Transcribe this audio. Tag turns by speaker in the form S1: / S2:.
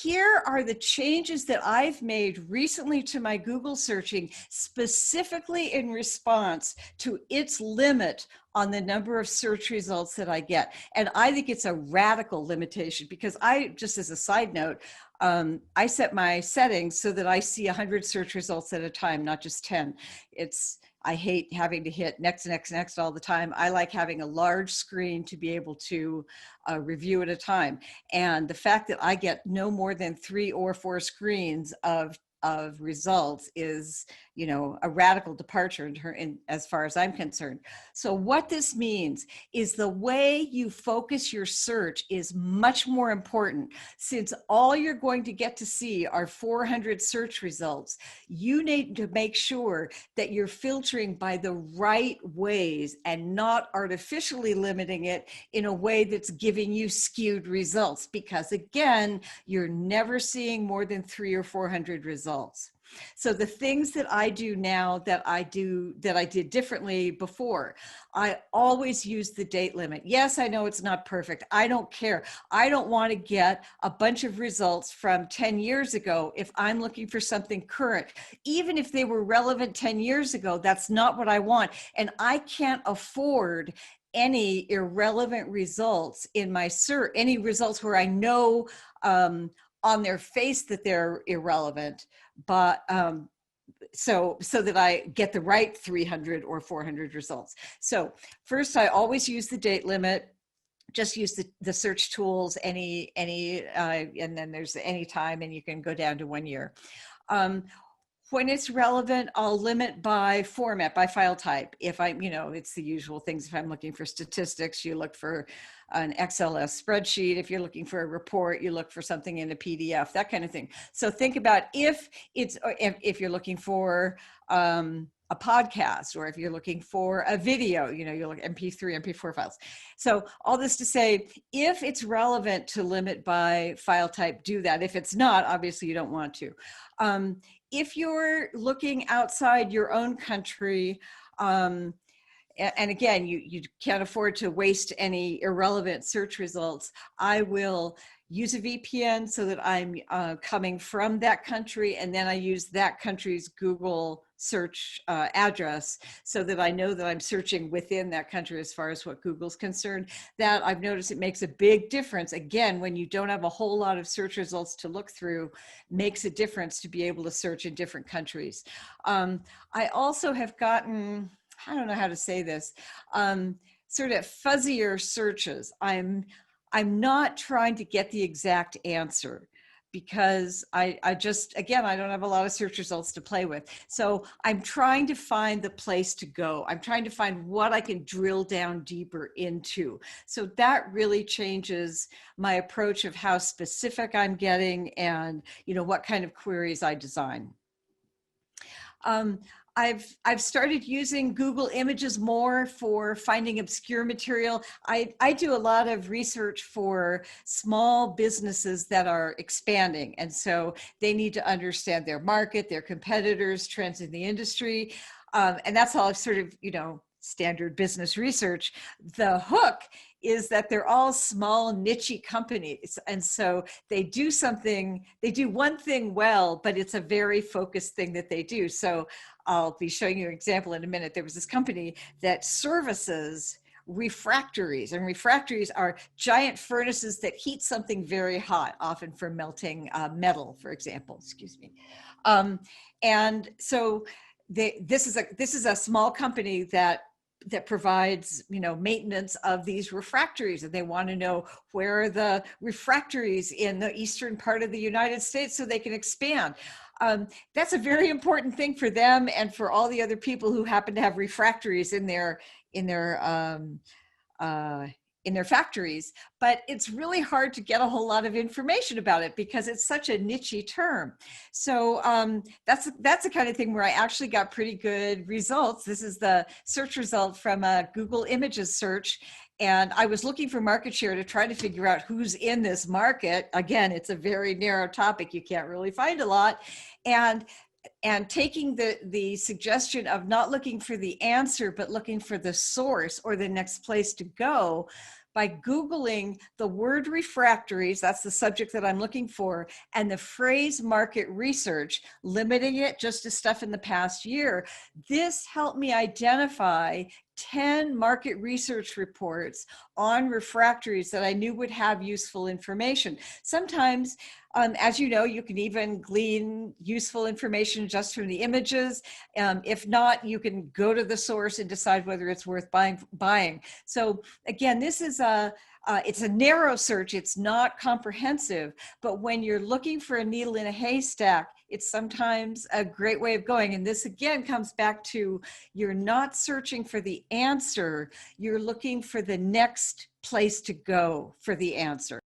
S1: here are the changes that I've made recently to my Google searching, specifically in response to its limit on the number of search results that I get. And I think it's a radical limitation because just as a side note, I set my settings so that I see 100 search results at a time, not just 10. I hate having to hit next, next, next all the time. I like having a large screen to be able to review at a time. And the fact that I get no more than 3 or 4 screens of results is, a radical departure as far as I'm concerned. So what this means is the way you focus your search is much more important. Since all you're going to get to see are 400 search results, you need to make sure that you're filtering by the right ways and not artificially limiting it in a way that's giving you skewed results, because again, you're never seeing more than 300 or 400 results. So the things that I do now that I did differently before, I always use the date limit. Yes, I know it's not perfect. I don't care. I don't want to get a bunch of results from 10 years ago if I'm looking for something current. Even if they were relevant 10 years ago, that's not what I want. And I can't afford any irrelevant results in my search, any results where I know on their face that they're irrelevant, but so that I get the right 300 or 400 results. So first, I always use the date limit. Just use the search tools, and then there's any time, and you can go down to 1 year. When it's relevant, I'll limit by format, by file type. If it's the usual things. If I'm looking for statistics, you look for an XLS spreadsheet. If you're looking for a report, you look for something in a PDF, that kind of thing. So think about if you're looking for a podcast, or if you're looking for a video, you look MP3, MP4 files. So all this to say, if it's relevant to limit by file type, do that. If it's not, obviously you don't want to. If you're looking outside your own country, and again, you can't afford to waste any irrelevant search results, I will use a VPN so that I'm coming from that country, and then I use that country's Google search address so that I know that I'm searching within that country as far as what Google's concerned. That I've noticed it makes a big difference. Again, when you don't have a whole lot of search results to look through, makes a difference to be able to search in different countries. I also have gotten, I don't know how to say this, sort of fuzzier searches. I'm not trying to get the exact answer, because I don't have a lot of search results to play with. So I'm trying to find the place to go. I'm trying to find what I can drill down deeper into. So that really changes my approach of how specific I'm getting and, what kind of queries I design. I've started using Google Images more for finding obscure material. I do a lot of research for small businesses that are expanding, and so they need to understand their market, their competitors, trends in the industry, and that's all sort of, standard business research. The hook is that they're all small, niche-y companies. And so they do one thing well, but it's a very focused thing that they do. So I'll be showing you an example in a minute. There was this company that services refractories, and refractories are giant furnaces that heat something very hot, often for melting metal, for example, excuse me. And so this is a small company that provides, maintenance of these refractories, and they want to know where are the refractories in the eastern part of the United States so they can expand. That's a very important thing for them and for all the other people who happen to have refractories in their factories, but it's really hard to get a whole lot of information about it because it's such a niche-y term. So that's the kind of thing where I actually got pretty good results. This is the search result from a Google Images search, and I was looking for market share to try to figure out who's in this market. Again, it's a very narrow topic. You can't really find a lot. And taking the suggestion of not looking for the answer, but looking for the source or the next place to go, by Googling the word refractories, that's the subject that I'm looking for, and the phrase market research, limiting it just to stuff in the past year. This helped me identify 10 market research reports on refractories that I knew would have useful information. Sometimes, as you know, you can even glean useful information just from the images. If not, you can go to the source and decide whether it's worth buying. So again, this is it's a narrow search, it's not comprehensive, but when you're looking for a needle in a haystack, it's sometimes a great way of going. And this again comes back to, you're not searching for the answer, you're looking for the next place to go for the answer.